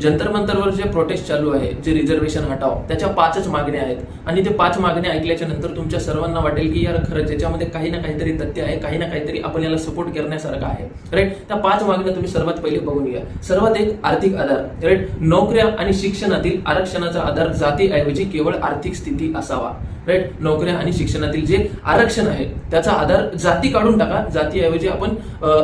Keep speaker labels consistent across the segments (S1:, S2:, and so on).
S1: जंतर मंतरवर जे प्रोटेस्ट चालू आहे, जे रिझर्वेशन हटाव, त्याच्या 5च मागण्या आहेत आणि ते 5 मागण्या ऐकल्याच्या नंतर तुमच्या सर्वांना वाटेल की यार खरंच याच्यामध्ये काही ना काहीतरी तथ्य आहे, काही ना काहीतरी आपण याला सपोर्ट करण्यासारखं आहे, राईट. त्या 5 मागण्या तुम्ही सर्वात पहिले बघून घ्या. सर्वात एक आर्थिक आधार, राईट. नोकऱ्या आणि शिक्षणातील आरक्षणाचा आधार जातीऐवजी केवळ आर्थिक स्थिती असावा, राईट. नोकऱ्या आणि शिक्षणातील जे आरक्षण आहे त्याचा आधार जाती काढून टाका, जातीऐवजी आपण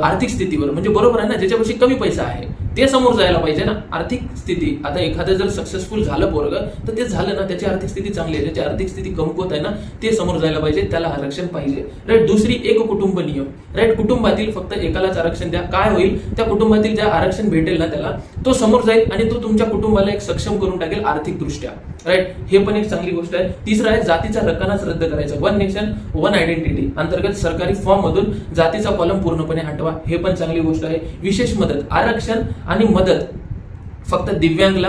S1: आर्थिक स्थितीवर, म्हणजे बरोबर आहे ना, ज्याच्यापाशी कमी पैसा आहे ते समोर जायला पाहिजे ना. आर्थिक स्थिती, आता एखादं जर सक्सेसफुल झालं पोरग तर ते झालं ना, त्याची आर्थिक स्थिती चांगली आहे, ज्याची आर्थिक स्थिती कमकुवत आहे ना ते समोर जायला पाहिजे, त्याला आरक्षण पाहिजे, राईट. दुसरी एक कुटुंब नियम, राईट. कुटुंबातील फक्त एकालाच आरक्षण द्या. काय होईल, त्या कुटुंबातील ज्या आरक्षण भेटेल ना त्याला तो समोर जाईल आणि तो तुमच्या कुटुंबाला एक सक्षम करून टाकेल आर्थिक दृष्ट्या, राईट. हे पण एक चांगली गोष्ट आहे. तिसरं आहे जातीचा रकानाच रद्द करायचा. वन नेशन वन आयडेंटिटी अंतर्गत सरकारी फॉर्म मधून जातीचा कॉलम पूर्णपणे हटवा. हे पण चांगली गोष्ट आहे. विशेष मदत, आरक्षण आणि मदत फक्त दिव्यांगला,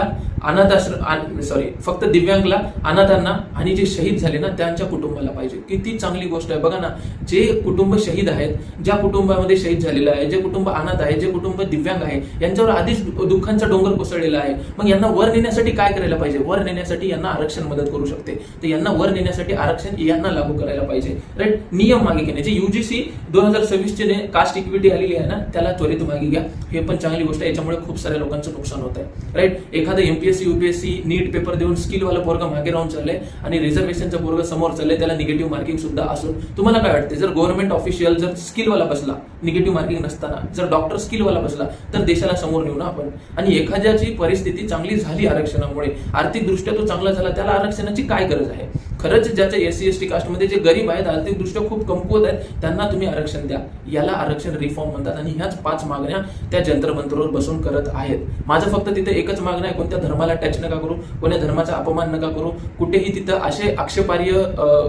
S1: फक्त दिव्यांगला, अनाथांना आणि जे शहीद झाले ना त्यांच्या कुटुंबाला पाहिजे. किती चांगली गोष्ट आहे बघा ना. जे कुटुंब शहीद आहेत, ज्या कुटुंबामध्ये शहीद झालेलं आहे, जे कुटुंब अनाथ आहे, जे कुटुंब दिव्यांग आहे, यांच्यावर आधीच दुःखांचा डोंगर कोसळलेला आहे. मग यांना वर नेण्यासाठी काय करायला पाहिजे? वर नेण्यासाठी यांना आरक्षण मदत करू शकते. तर यांना वर नेण्यासाठी आरक्षण यांना लागू करायला पाहिजे, राईट. नियम मागे घेण्याचे, UGC 2026 चे कास्ट इक्विटी आलेली आहे ना त्याला त्वरित मागे घ्या. हे पण चांगली गोष्ट आहे. याच्यामुळे खूप साऱ्या लोकांचं नुकसान होत आहे, राईट. एखादं MPSC UPSC नीट पेपर देऊन स्किलवाला पोरगा मागे राहून चाललंय आणि रिझर्वेशनचा पोरगा समोर चाललंय, त्याला निगेटिव्ह मार्किंग सुद्धा असून तुम्हाला काय वाटते, जर गव्हर्नमेंट ऑफिशियल जर स्किलवाला बसला निगेटिव्ह मार्किंग नसताना, जर डॉक्टर स्किलवाला बसला तर देशाला समोर नेऊ ना आपण. आणि एखाद्याची परिस्थिती चांगली झाली आरक्षणामुळे, आर्थिक दृष्ट्या तो चांगला झाला, त्याला आरक्षणाची काय गरज आहे? खरंच ज्याच्या SC ST कास्टमध्ये जे गरीब आहेत, आर्थिक दृष्ट्या खूप कमकुवत आहेत, त्यांना तुम्ही आरक्षण द्या. याला आरक्षण रिफॉर्म म्हणतात. आणि ह्याच 5 मागण्या त्या जंतर मंतरवर बसून करत आहेत. माझं फक्त तिथे एकच मागणं आहे, कोणत्या धर्माला टच नका करू, कोणत्या धर्माचा अपमान नका करू. कुठेही तिथं असे आक्षेपार्ह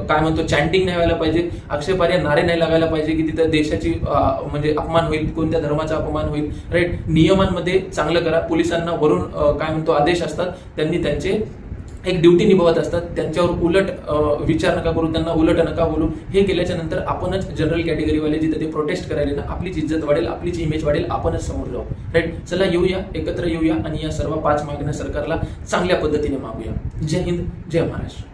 S1: काय म्हणतो चॅन्टिंग नाही व्हायला पाहिजे, आक्षेपार्ह नारे नाही लागायला पाहिजे की तिथं देशाची म्हणजे अपमान होईल, कोणत्या धर्माचा अपमान होईल, राईट. नियमांमध्ये चांगलं करा. पोलिसांना वरून काय म्हणतो आदेश असतात, त्यांनी त्यांचे एक ड्युटी निभावत असतात, त्यांच्यावर उलट विचार नका करू, त्यांना उलट नका बोलू. हे केल्याच्या नंतर आपणच जनरल कॅटेगरीवाले जिथे ते प्रोटेस्ट करायला ना, आपलीच इज्जत वाढेल, आपलीच इमेज वाढेल, आपणच समोर जाऊ, राईट. चला येऊया, एकत्र येऊया आणि या सर्व 5 मागण्या सरकारला चांगल्या पद्धतीने मागूया. जय हिंद, जय महाराष्ट्र.